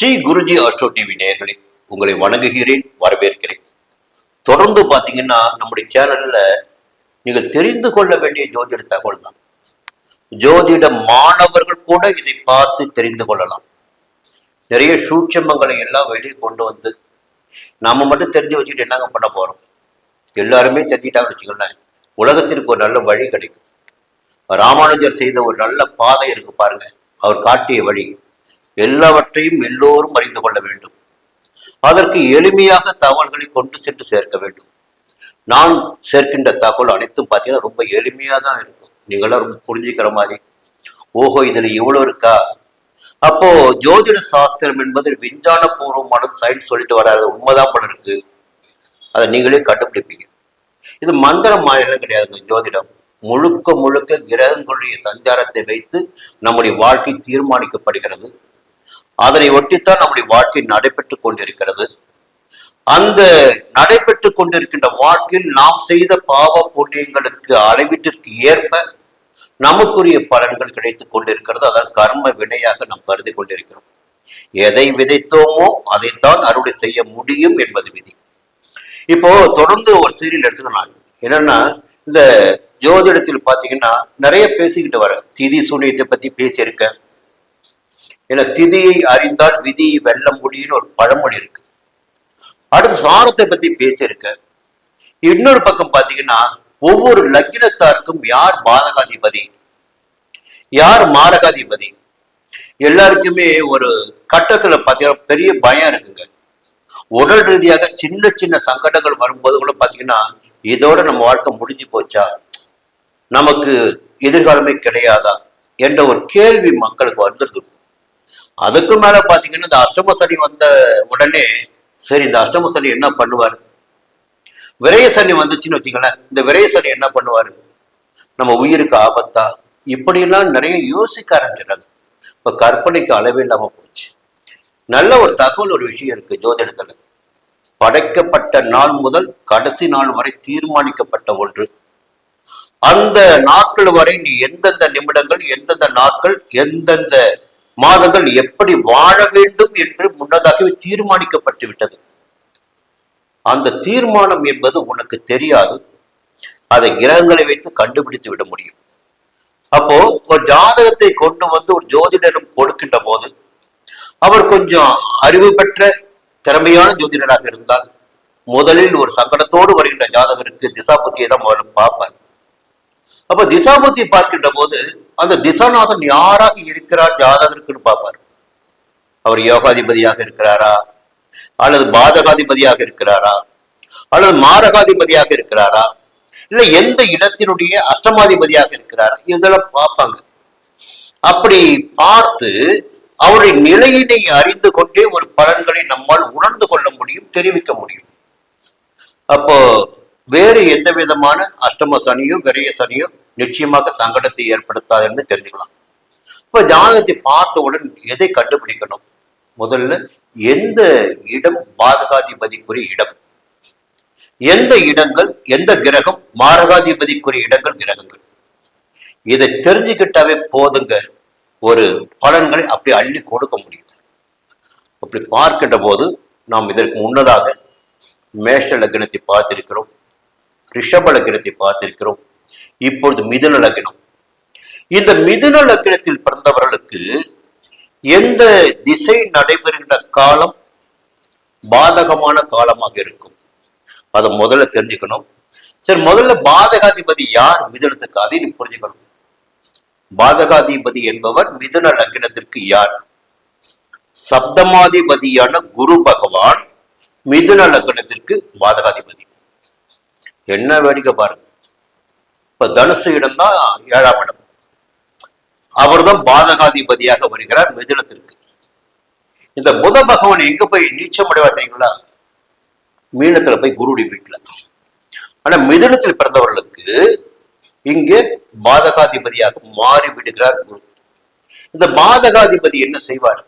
Sri Guruji astro TV நேயர்களே, உங்களை வணங்குகிறேன், வரவேற்கிறேன். தொடர்ந்து பாத்தீங்கன்னா நம்முடைய சேனல்ல நீங்கள் தெரிந்து கொள்ள வேண்டிய ஜோதிட தகவல் தான். ஜோதிட மாணவர்கள் கூட இதை பார்த்து தெரிந்து கொள்ளலாம். நிறைய சூட்சமங்களை எல்லாம் வெளியே கொண்டு வந்து நாம மட்டும் தெரிஞ்சு வச்சுக்கிட்டு என்னங்க பண்ண போறோம்? எல்லாருமே தெரிஞ்சிட்டாங்கன்னு வச்சுக்கோங்களேன், உலகத்திற்கு ஒரு நல்ல வழி கிடைக்கும். ராமானுஜர் செய்த ஒரு நல்ல பாதை இருக்கு பாருங்க, அவர் காட்டிய வழி. எல்லாவற்றையும் எல்லோரும் அறிந்து கொள்ள வேண்டும். அதற்கு எளிமையாக தகவல்களை கொண்டு சென்று சேர்க்க வேண்டும். நான் சேர்க்கின்ற தகவல் அனைத்தும் பார்த்தீங்கன்னா ரொம்ப எளிமையா தான் இருக்கும். நீங்களாம் ரொம்ப புரிஞ்சுக்கிற மாதிரி, ஓஹோ இதுல இவ்வளவு இருக்கா. அப்போ ஜோதிட சாஸ்திரம் என்பது விஞ்ஞான பூர்வமானது, சயின்ஸ் சொல்லிட்டு வராது, உண்மைதான் போல இருக்கு. அதை நீங்களே கண்டுபிடிப்பீங்க. இது மந்திரம் மாயெல்லாம் கிடையாது. ஜோதிடம் முழுக்க முழுக்க கிரகங்களுடைய சஞ்சாரத்தை வைத்து நம்முடைய வாழ்க்கை தீர்மானிக்கப்படுகிறது. அதனை ஒட்டித்தான் நம்முடைய வாழ்க்கை நடைபெற்றுக் கொண்டிருக்கிறது. அந்த நடைபெற்றுக் கொண்டிருக்கின்ற வாழ்க்கையில் நாம் செய்த பாவ புண்ணியங்களுக்கு அளவீட்டிற்கு ஏற்ப நமக்குரிய பலன்கள் கிடைத்துக் கொண்டிருக்கிறது. அதன் கர்ம வினையாக நாம் கருதி கொண்டிருக்கிறோம். எதை விதைத்தோமோ அதைத்தான் அறுவடை செய்ய முடியும் என்பது விதி. இப்போ தொடர்ந்து ஒரு சீரியல் எடுத்துக்கலாம். என்னன்னா, இந்த ஜோதிடத்தில் பாத்தீங்கன்னா நிறைய பேசிக்கிட்டு வர திதி சூனியத்தை பத்தி பேசியிருக்கேன். ஏன்னா திதியை அறிந்தால் விதியை வெல்ல முடியும்னு ஒரு பழமொழி இருக்கு. அடுத்து சாரத்தை பத்தி பேசியிருக்க. இன்னொரு பக்கம் பாத்தீங்கன்னா, ஒவ்வொரு லக்னத்தாருக்கும் யார் பாதகாதிபதி, யார் மாரகாதிபதி, எல்லாருக்குமே ஒரு கட்டத்துல பாத்தீங்கன்னா பெரிய பயம் இருக்குங்க. உடல் ரீதியாக சின்ன சின்ன சங்கடங்கள் வரும்போது கூட பாத்தீங்கன்னா, இதோட நம்ம வாழ்க்கை முடிஞ்சு போச்சா, நமக்கு எதிர்காலமே கிடையாதா என்ற ஒரு கேள்வி மக்களுக்கு வந்துருது. அதுக்கு மேல பாத்தீங்கன்னா, இந்த அஷ்டம சனி வந்த உடனே சரி இந்த அஷ்டம சனி என்ன பண்ணுவாரு, விரய சனி வந்துச்சுன்னு வச்சுங்களேன், இந்த விரய சனி என்ன பண்ணுவாரு, நம்ம உயிருக்கு ஆபத்தா, இப்படியெல்லாம் நிறைய யோசிக்க ஆரம்பிச்சிடறாங்க. இப்ப கற்பனைக்கு அளவே இல்லாம போச்சு. நல்ல ஒரு தகவல், ஒரு விஷயம் இருக்கு ஜோதிடத்துல. படைக்கப்பட்ட நாள் முதல் கடைசி நாள் வரை தீர்மானிக்கப்பட்ட ஒன்று. அந்த நாட்கள் வரை நீ எந்தெந்த நிமிடங்கள், எந்தெந்த நாட்கள், எந்தெந்த மாதங்கள் எப்படி வாழ வேண்டும் என்று முன்னதாகவே தீர்மானிக்கப்பட்டு விட்டது. அந்த தீர்மானம் என்பது உனக்கு தெரியாது. அதை கிரகங்களை வைத்து கண்டுபிடித்து விட முடியும். அப்போ ஒரு ஜாதகத்தை கொண்டு வந்து ஒரு ஜோதிடரும் கொடுக்கின்ற போது அவர் கொஞ்சம் அறிவு பெற்ற திறமையான ஜோதிடராக இருந்தால் முதலில் ஒரு சங்கடத்தோடு வருகின்ற ஜாதகருக்கு திசாபுத்தியை தான் முதல்ல பார்ப்பார். அப்ப திசாபுத்தி பார்க்கின்ற போது அந்த திசாநாதன் யாராக இருக்கிறார் ஜாதகருக்குன்னு பார்ப்பார். அவர் யோகாதிபதியாக இருக்கிறாரா, அல்லது பாதகாதிபதியாக இருக்கிறாரா, அல்லது மாரகாதிபதியாக இருக்கிறாரா, இல்ல எந்த இடத்தினுடைய அஷ்டமாதிபதியாக இருக்கிறாரா, இதெல்லாம் பார்ப்பாங்க. அப்படி பார்த்து அவருடைய நிலையினை அறிந்து கொண்டே ஒரு பலன்களை நம்மால் உணர்ந்து கொள்ள முடியும், தெரிவிக்க முடியும். அப்போ வேறு எந்த விதமான அஷ்டம சனியோ விரைய சனியோ நிச்சயமாக சங்கடத்தை ஏற்படுத்தாதுன்னு தெரிஞ்சுக்கலாம். இப்ப ஜாதகத்தை பார்த்தவுடன் எதை கண்டுபிடிக்கணும்? முதல்ல எந்த இடம் பாதகாதிபதிக்குரிய இடம், எந்த இடங்கள், எந்த கிரகம் மாரகாதிபதிக்குரிய இடங்கள், கிரகங்கள், இதை தெரிஞ்சுக்கிட்டாவே போதுங்க. ஒரு பலன்களை அப்படி அள்ளி கொடுக்க முடியும். அப்படி பார்க்கின்ற போது நாம் இதற்கு முன்னதாக மேஷ லக்னத்தை பார்த்திருக்கிறோம், ரிஷப லக்னத்தை பார்த்திருக்கிறோம், இப்பொழுது மிதுன லக்னம். இந்த மிதுன லக்னத்தில் பிறந்தவர்களுக்கு எந்த திசை நடைபெறுகின்ற காலம் பாதகமான காலமாக இருக்கும், அதை முதல்ல தெரிஞ்சுக்கணும். சரி, முதல்ல பாதகாதிபதி யார் மிதுனத்துக்கு, அதை நீ புரிஞ்சுக்கணும். பாதகாதிபதி என்பவர் மிதுன லக்னத்திற்கு யார்? சப்தமாதிபதியான குரு பகவான் மிதுன லக்னத்திற்கு பாதகாதிபதி. என்ன வேடிக்கை பாருங்க. இப்ப தனுசு இடம் தான் 7ஆம் இடம், அவர் தான் பாதகாதிபதியாக வருகிறார் மிதுனத்திற்கு. இந்த புத பகவான் எங்க போய் நீச்சம் அடைவா தெரியுங்களா? மீனத்துல போய் குருடைய வீட்டுல. ஆனா மிதுனத்தில் பிறந்தவர்களுக்கு இங்கே பாதகாதிபதியாக மாறி விடுகிறார் குரு. இந்த பாதகாதிபதி என்ன செய்வார்?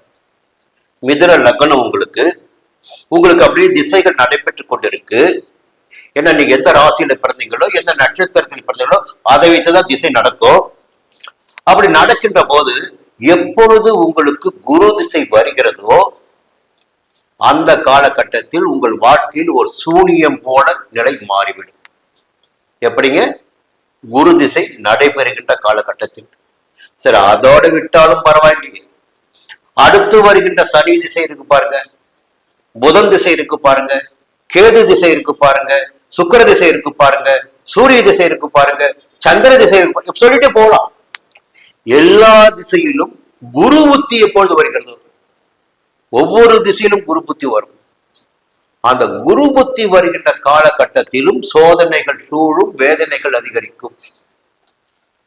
மிதுன லக்னம் உங்களுக்கு அப்படியே திசைகள் நடைபெற்றுக் கொண்டிருக்கு. ஏன்னா நீங்க எந்த ராசியில பிறந்தீங்களோ, எந்த நட்சத்திரத்தில் பிறந்தீங்களோ, அதை வைத்துதான் திசை நடக்கும். அப்படி நடக்கின்ற போது எப்பொழுது உங்களுக்கு குரு திசை வருகிறதோ அந்த காலகட்டத்தில் உங்கள் வாழ்க்கையில் ஒரு சூனியம் போல நிலை மாறிவிடும். எப்படிங்க? குரு திசை நடைபெறுகின்ற காலகட்டத்தில். சரி, அதோட விட்டாலும் பரவாயில்லையே, அடுத்து வருகின்ற சனி திசை இருக்கு பாருங்க, புதன் திசை இருக்கு பாருங்க, கேது திசை இருக்கு பாருங்க, சுக்கிர திசை இருக்கு பாருங்க, சூரிய திசை இருக்கு பாருங்க, சந்திர திசை இருக்கு, சொல்லிட்டே போகலாம். எல்லா திசையிலும் குரு புத்தி எப்பொழுது வருகிறது? ஒவ்வொரு திசையிலும் குரு புத்தி வரும். அந்த குரு புத்தி வருகின்ற காலகட்டத்திலும் சோதனைகள் சூழும், வேதனைகள் அதிகரிக்கும்.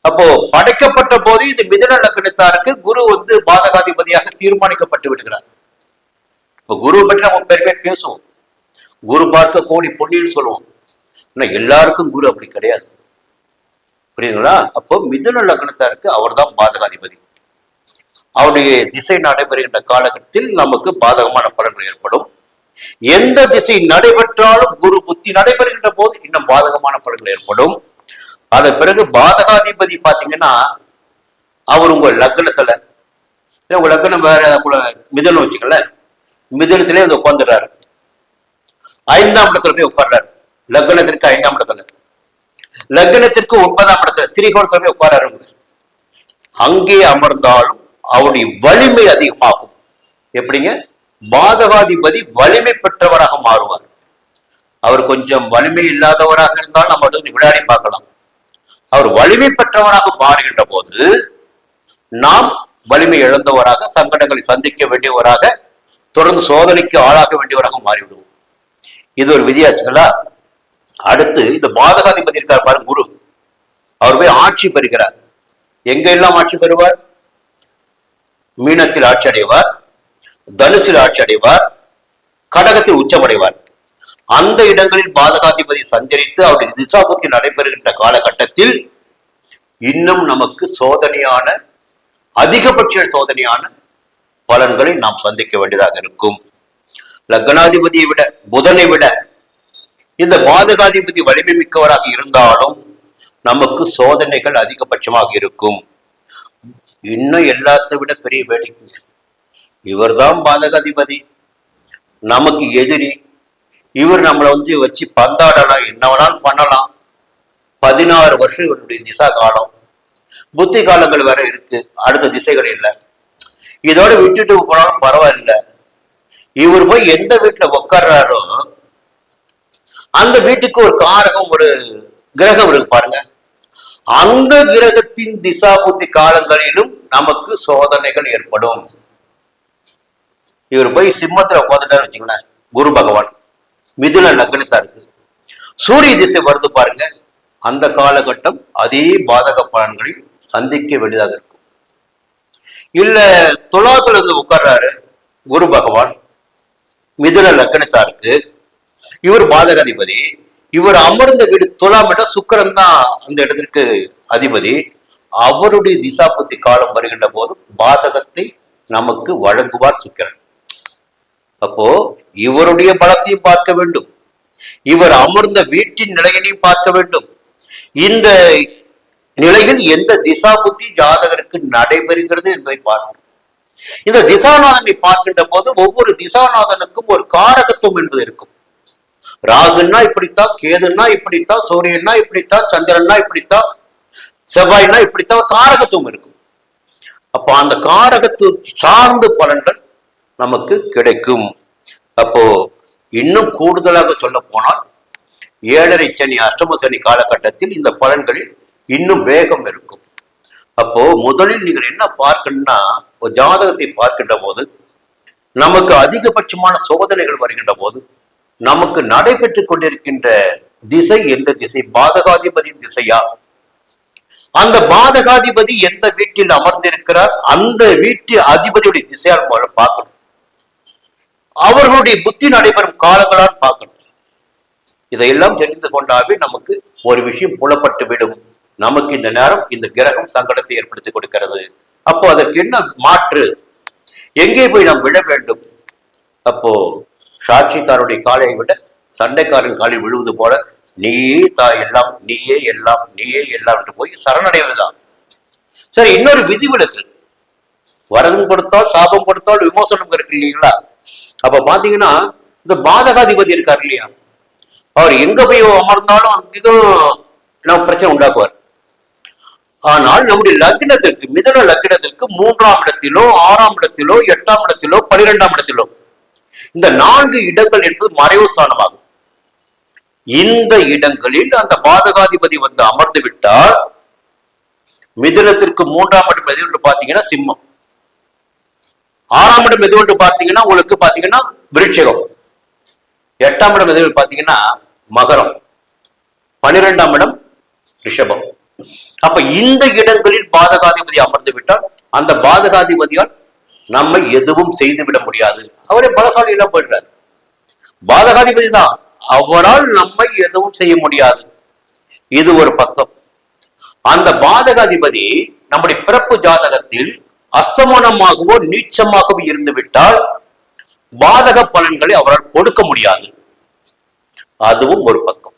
அப்போ படைக்கப்பட்ட போது இது மிதுன லக்னத்தாருக்கு குரு பாதகாதிபதியாக தீர்மானிக்கப்பட்டு விடுகிறார். இப்போ குரு பற்றி நம்ம பெருமையா பேசுவோம், குரு பார்க்க கோடி பொன்னின்னு சொல்லுவோம். ஆனா எல்லாருக்கும் குரு அப்படி கிடையாது, புரியுதுங்களா? அப்போ மிதுன லக்னத்தாருக்கு அவர் தான் பாதகாதிபதி. அவருடைய திசை நடைபெறுகின்ற காலகட்டத்தில் நமக்கு பாதகமான பலன்கள் ஏற்படும். எந்த திசை நடைபெற்றாலும் குரு புத்தி நடைபெறுகின்ற போது இன்னும் பாதகமான பலன்கள் ஏற்படும். அதன் பிறகு பாதகாதிபதி பாத்தீங்கன்னா அவர் உங்க லக்னத்துல, உங்க லக்னம் வேற மிதுனம் வச்சுக்கல, மிதுனத்திலே வந்து உட்கார்ந்துடுறாரு, 5ஆம் இடத்துல போய் உட்கார்றாரு. லக்னத்திற்கு 5ஆம் இடத்துல, லக்னத்திற்கு 9ஆம் இடத்துல திரிகோணத்துல போய் உட்கார்றாரு. அங்கே அமர்ந்தாலும் அவருடைய வலிமை அதிகமாகும். எப்படிங்க? பாதகாதிபதி வலிமை பெற்றவராக மாறுவார். அவர் கொஞ்சம் வலிமை இல்லாதவராக இருந்தால் நம்ம விளையாடி பார்க்கலாம். அவர் வலிமை பெற்றவராக மாறுகின்ற போது நாம் வலிமை இழந்தவராக, சங்கடங்களை சந்திக்க வேண்டியவராக, தொடர்ந்து சோதனைக்கு ஆளாக வேண்டியவராக மாறிவிடுவோம். இது ஒரு விதியாச்சுங்களா? அடுத்து இந்த பாதகாதிபதி இருக்கார் பாருங்க, குரு. அவர் போய் ஆட்சி பெறுகிறார். எங்க எல்லாம் ஆட்சி பெறுவார்? மீனத்தில் ஆட்சி அடைவார், தனுசில் ஆட்சி அடைவார், கடகத்தில் உச்சமடைவார். அந்த இடங்களில் பாதகாதிபதி சஞ்சரித்து அவருடைய திசாபுத்தி நடைபெறுகின்ற காலகட்டத்தில் இன்னும் நமக்கு சோதனையான, அதிகபட்ச சோதனையான பலன்களை நாம் சந்திக்க வேண்டியதாக இருக்கும். லக்னாதிபதியை விட, புதனை விட இந்த பாதகாதிபதி வலிமை மிக்கவராக இருந்தாலும் நமக்கு சோதனைகள் அதிகபட்சமாக இருக்கும். இன்னும் எல்லாத்தை விட பெரிய வேடிக்கை, இவர்தான் பாதகாதிபதி, நமக்கு எதிரி. இவர் நம்மளை வச்சு பந்தாடலாம், என்ன வேணாலும் பண்ணலாம். 16 வருஷம் இவருடைய திசா காலம், புத்தி காலங்கள் வேற இருக்கு, அடுத்த திசைகள் இல்லை. இதோட விட்டுட்டு போனாலும் பரவாயில்ல. இவர் போய் எந்த வீட்டுல உட்கார்றாரோ அந்த வீட்டுக்கு ஒரு காரகம், ஒரு கிரகம் இருக்கு பாருங்க. அந்த கிரகத்தின் திசா புத்தி காலங்களிலும் நமக்கு சோதனைகள் ஏற்படும். இவர் போய் சிம்மத்துல உட்காந்துட்டாரு வச்சுங்களேன், குரு பகவான் மிதுன லக்னத்தா இருக்கு, சூரிய திசை வருது பாருங்க, அந்த காலகட்டம் அதே பாதக பலன்களில் சந்திக்க வேண்டியதாக இருக்கும். இல்ல துலாத்துல இருந்து உட்கார்றாரு குரு பகவான், மிதுன லக்னத்தா இருக்கு, இவர் பாதகாதிபதி. இவர் அமர்ந்த வீடு துலாம் என்ற சுக்கிரன் தான் அந்த இடத்திற்கு அதிபதி. அவருடைய திசா புத்தி காலம் வருகின்ற போது பாதகத்தை நமக்கு வழங்குவார் சுக்கிரன். அப்போ இவருடைய பலத்தையும் பார்க்க வேண்டும், இவர் அமர்ந்த வீட்டின் நிலையினையும் பார்க்க வேண்டும். இந்த நிலையில் எந்த திசா புத்தி ஜாதகருக்கு நடைபெறுகிறது என்பதை பார்க்கணும். இந்த திசாநாதனை பார்க்கின்ற போது ஒவ்வொரு திசாநாதனுக்கும் ஒரு காரகத்துவம் என்பது இருக்கும். ராகுன்னா இப்படித்தான், கேதுன்னா இப்படித்தான், சூரியன்னா இப்படித்தான், சந்திரன்னா இப்படித்தான், செவ்வாய்னா இப்படித்தான் ஒரு காரகத்துவம் இருக்கும். அப்போ அந்த காரகத்துவ சார்ந்த பலன்கள் நமக்கு கிடைக்கும். அப்போ இன்னும் கூடுதலாக சொல்ல போனால் 7.5 சனி, அஷ்டம சனி காலகட்டத்தில் இந்த பலன்களில் இன்னும் வேகம் இருக்கும். அப்போ முதலில் நீங்கள் என்ன பார்க்கணும்னா, ஒரு ஜாதகத்தை பார்க்கின்ற போது நமக்கு அதிகபட்சமான சோதனைகள் வருகின்ற போது நமக்கு நடைபெற்று கொண்டிருக்கின்ற திசை எந்த திசை? பாதகாதிபதி திசையா? அந்த பாதகாதிபதி எந்த வீட்டில் அமர்ந்திருக்கிறார், அந்த வீட்டு அதிபதியுடைய திசையால் பார்க்கணும். அவர்களுடைய புத்தி நடைபெறும் காலங்களால் பார்க்கணும். இதையெல்லாம் தெரிந்து கொண்டாவே நமக்கு ஒரு விஷயம் புலப்பட்டு விடும். நமக்கு இந்த நேரம் இந்த கிரகம் சங்கடத்தை ஏற்படுத்தி கொடுக்கிறது. அப்போ அதற்கு என்ன மாற்று? எங்கே போய் நாம் விழ வேண்டும்? அப்போ சாட்சிக்காரருடைய காலை விட சண்டைக்காரன் காலில் விழுவது போல நீயே தாய் எல்லாம், நீயே எல்லாம், நீயே எல்லாம் என்று போய் சரணடைவதுதான். சரி, இன்னொரு விதிவிலக்கு, வரதம் கொடுத்தால் சாபம் கொடுத்தால் விமோசனம் இருக்கு இல்லைங்களா? அப்ப பாத்தீங்கன்னா இந்த பாதகாதிபதி இருக்கார் இல்லையா, அவர் எங்க போய் அமர்ந்தாலும் அங்கும் நம்ம பிரச்சனை உண்டாக்குவார். ஆனால் நம்முடைய லக்னத்திற்கு, மிதுன லக்னத்திற்கு 3ஆம் இடத்திலோ 6ஆம் இடத்திலோ 8ஆம் இடத்திலோ 12ஆம் இடத்திலோ இந்த 4 இடங்கள் என்பது மறைவு ஸ்தானமாகும். இந்த இடங்களில் அந்த பாதகாதிபதி வந்து அமர்ந்து விட்டால், மிதுனத்திற்கு 3ஆம் இடம் எது பாத்தீங்கன்னா சிம்மம், 6ஆம் இடம் எது பார்த்தீங்கன்னா உங்களுக்கு பாத்தீங்கன்னா விருட்சிகம், 8ஆம் இடம் எது பாத்தீங்கன்னா மகரம், 12ஆம் இடம் ரிஷபம். அப்ப இந்த இடங்களில் பாதகாதிபதி அமர்ந்து விட்டால் அந்த பாதகாதிபதியால் நம்ம எதுவும் செய்துவிட முடியாது. அவரே பலசாலி எல்லாம் போயிடுறாரு. பாதகாதிபதி தான், அவரால் நம்மை எதுவும் செய்ய முடியாது. இது ஒரு பக்கம். அந்த பாதகாதிபதி நம்முடைய பிறப்பு ஜாதகத்தில் அஸ்தமனமாகவோ நீச்சமாகவோ இருந்து விட்டால் பாதக பலன்களை அவரால் கொடுக்க முடியாது. அதுவும் ஒரு பக்கம்.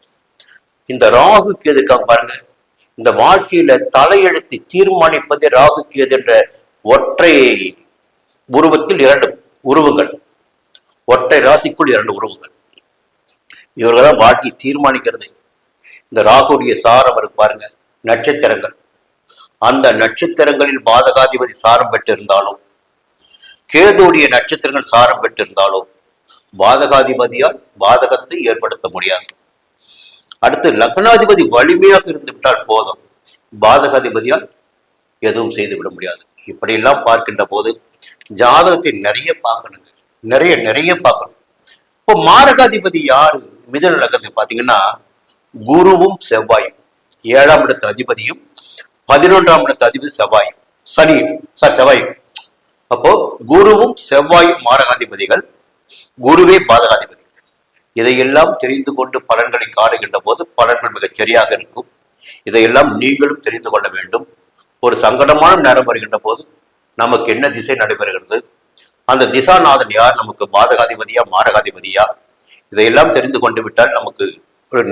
இந்த ராகு கேதுக்காக பாருங்க, இந்த வாழ்க்கையில தலையெழுத்தை தீர்மானிப்பது ராகு கேது என்ற ஒற்றை உருவத்தில் 2 உருவங்கள், ஒற்றை ராசிக்குள் 2 உருவங்கள். இவர்கள்தான் வாழ்க்கையை தீர்மானிக்கிறது. இந்த ராகுடைய சாரம் இருக்கு பாருங்க, நட்சத்திரங்கள். அந்த நட்சத்திரங்களில் பாதகாதிபதி சாரம் பெற்றிருந்தாலும், கேதுடைய நட்சத்திரங்கள் சாரம் பெற்றிருந்தாலும் பாதகாதிபதியால் பாதகத்தை ஏற்படுத்த முடியாது. அடுத்து லக்னாதிபதி வலிமையாக இருந்து விட்டால் போதும், பாதகாதிபதியால் எதுவும் செய்து விட முடியாது. இப்படியெல்லாம் பார்க்கின்ற போது ஜாதகத்தை நிறைய பார்க்கணுங்க, நிறைய பார்க்கணும். இப்போ மாரகாதிபதி யாரு மிதுன லக்னத்தை பார்த்தீங்கன்னா குருவும் செவ்வாயும், 7ஆம் இடத்து அதிபதியும் 11ஆம் இடத்து அதிபதி செவ்வாயும், செவ்வாயும். அப்போ குருவும் செவ்வாயும் மாரகாதிபதிகள், குருவே பாதகாதிபதி. இதையெல்லாம் தெரிந்து கொண்டு பலன்களை காணுகின்ற போது பலன்கள் மிகச் சரியாக இருக்கும். இதையெல்லாம் நீங்களும் தெரிந்து கொள்ள வேண்டும். ஒரு சங்கடமான நேரம் வருகின்ற போது நமக்கு என்ன திசை நடைபெறுகிறது, அந்த திசாநாதன் யார், நமக்கு பாதகாதிபதியா மாரகாதிபதியா, இதையெல்லாம் தெரிந்து கொண்டு விட்டால் நமக்கு ஒரு